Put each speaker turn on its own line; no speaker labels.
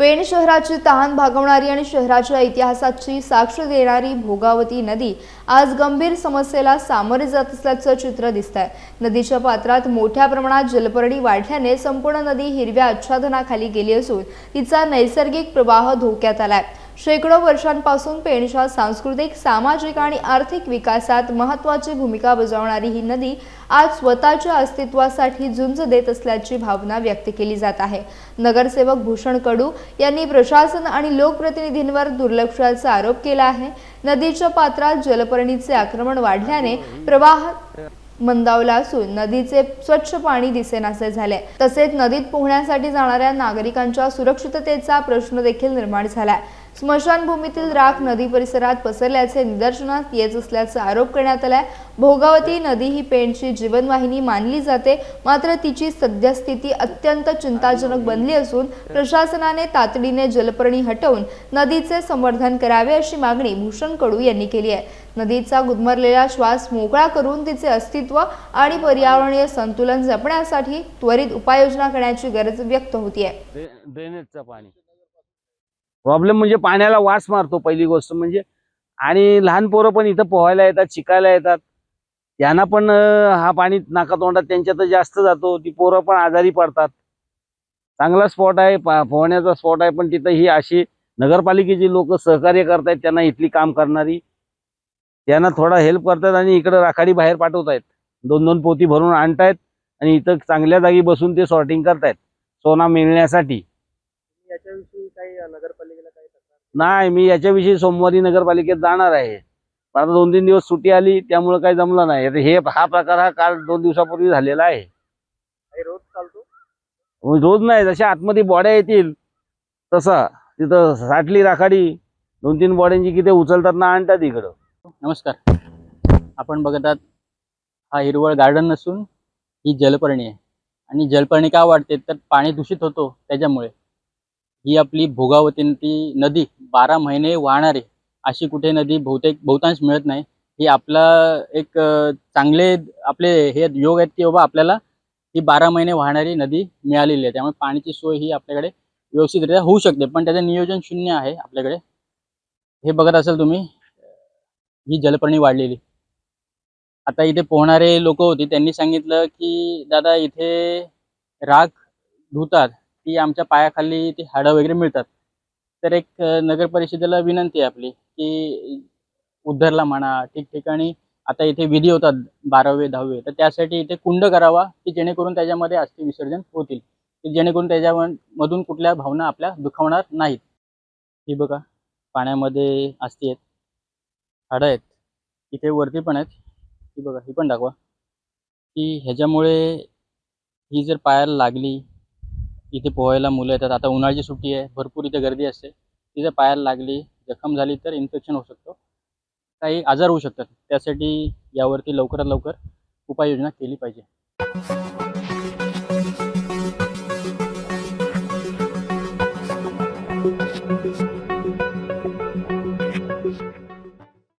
पेण शहराची तहान भागवणारी आणि शहराच्या इतिहासाची साक्ष देणारी भोगावती नदी आज गंभीर समस्येला सामोरे जात असल्याचं चित्र दिसतंय। नदीच्या पात्रात मोठ्या प्रमाणात जलपर्णी वाढल्याने संपूर्ण नदी हिरव्या आच्छादनाखाली गेली असून तिचा नैसर्गिक प्रवाह धोक्यात आलाय। शेकडो वर्षांपासून पेणच्या सांस्कृतिक, सामाजिक आणि आर्थिक विकासात महत्त्वाची भूमिका बजावणारी ही नदी आज स्वतःच्या अस्तित्वासाठी झुंज देत असल्याची भावना व्यक्त केली जात आहे। नगरसेवक भूषण कडू यांनी प्रशासन आणि लोकप्रतिनिधींवर दुर्लक्षाचा आरोप केला आहे। नदीच्या पात्रात जलपर्णीचे आक्रमण वाढल्याने प्रवाह मंदावला असून नदीचे स्वच्छ पाणी दिसेनासे झाले। तसेच नदीत पोहण्यासाठी जाणाऱ्या नागरिकांच्या सुरक्षिततेचा प्रश्न देखील निर्माण झालाय। स्मशानभूमीतील राख नदी परिसरात पसरल्याचे निदर्शनास येत असल्याचा आरोप करण्यात आलाय। भोगावती नदी ही पेणची जीवनवाहिनी मानली जाते, मात्र तिची सद्यस्थिती अत्यंत चिंताजनक बनली असून प्रशासनाने तातडीने जलपर्णी हटवून नदीचे संवर्धन करावे अशी मागणी भूषण कडू यांनी केली आहे। नदीचा गुदमरलेला श्वास मोकळा करून तिचे अस्तित्व आणि पर्यावरणीय संतुलन जपण्यासाठी त्वरित उपाययोजना करण्याची गरज व्यक्त होतीये।
ड्रेनेजचं पाणी प्रॉब्लेम म्हणजे पाण्याला वास मारतो पहिली गोष्ट म्हणजे, आणि लहान पोरं पण इथं पोहायला येतात, शिकायला येतात, त्यांना पण हा पाणी नाकातोंडात त्यांच्यात जास्त जातो, ती पोरं पण आजारी पडतात। चांगला स्पॉट आहे, पोहण्याचा स्पॉट आहे, पण तिथं ही अशी नगरपालिकेची लोक सहकार्य करतायत, त्यांना इथली काम करणारी त्यांना थोडा हेल्प करतात आणि इकडे राखाडी बाहेर पाठवतायत, 2-2 पोती भरून आणतायत आणि इथं चांगल्या जागी बसून ते सॉर्टिंग करतायत सोना मिळण्यासाठी।
याच्याविषयी काही नगरपालिकेला काही तक्रार
नाही, मी याच्याविषयी सोमवारी नगरपालिकेत जाणार आहे, पण आता 2-3 दिवस सुट्टी आली त्यामुळे काही जमलं नाही। हा प्रकार हा काल 2 दिवसापूर्वी झालेला आहे।
रोज चालतो?
रोज नाही, जशा आतमध्ये बॉड्या येतील तसा तिथं साठली राखाडी 2-3 बॉड्यांची किती उचलतात ना आणतात इकडं।
नमस्कार, आपण बघत आहात हा हिरवळ गार्डन नसून ही जलपर्णी आहे। आणि जलपर्णी का वाढते तर पाणी दूषित होतो त्याच्यामुळे। ही आपली भोगावती नदी 12 महिने वाहणारी अशी कुठे नदी बहुतांश मिळत नाही। ही आपला एक चांगले आपले हे योग आहेत की बाबा आपल्याला ही 12 महिने वाहणारी नदी मिळालेली आहे, त्यामुळे पाण्याची सोय ही आपल्याकडे व्यवस्थितरित्या होऊ शकते, पण त्याचं नियोजन शून्य आहे आपल्याकडे। हे बघत असाल तुम्ही, ही जलपर्णी वाढलेली। आता इथे पोहणारे लोक होती, त्यांनी सांगितलं की दादा इथे राख धुतात ती आमच्या पायाखाली ती हाडं वगैरे मिळतात। तर एक नगर परिषदेला विनंती आहे आपली की उद्धरला म्हणा ठिकठिकाणी आता इथे विधी होतात 12वे 10वे, तर त्यासाठी इथे कुंड करावा की जेणेकरून त्याच्यामध्ये अस्थि विसर्जन होतील, की जेणेकरून त्याच्यामधून कुठल्या भावना आपल्या दुखावणार नाहीत। ही बघा पाण्यामध्ये अस्थि आहेत, हाडं आहेत, इथे वरती पण आहेत, ही बघा ही पण दाखवा, की ह्याच्यामुळे ही जर पायाला लागली, इथे पोहायला मुलं येतात, आता उन्हाळ्याची सुट्टी आहे, भरपूर इथे गर्दी असते, ती जर पायाला लागली, जखम झाली तर इन्फेक्शन होऊ शकतो, काही आजार होऊ शकतात। त्यासाठी यावरती लवकरात लवकर उपाययोजना केली पाहिजे।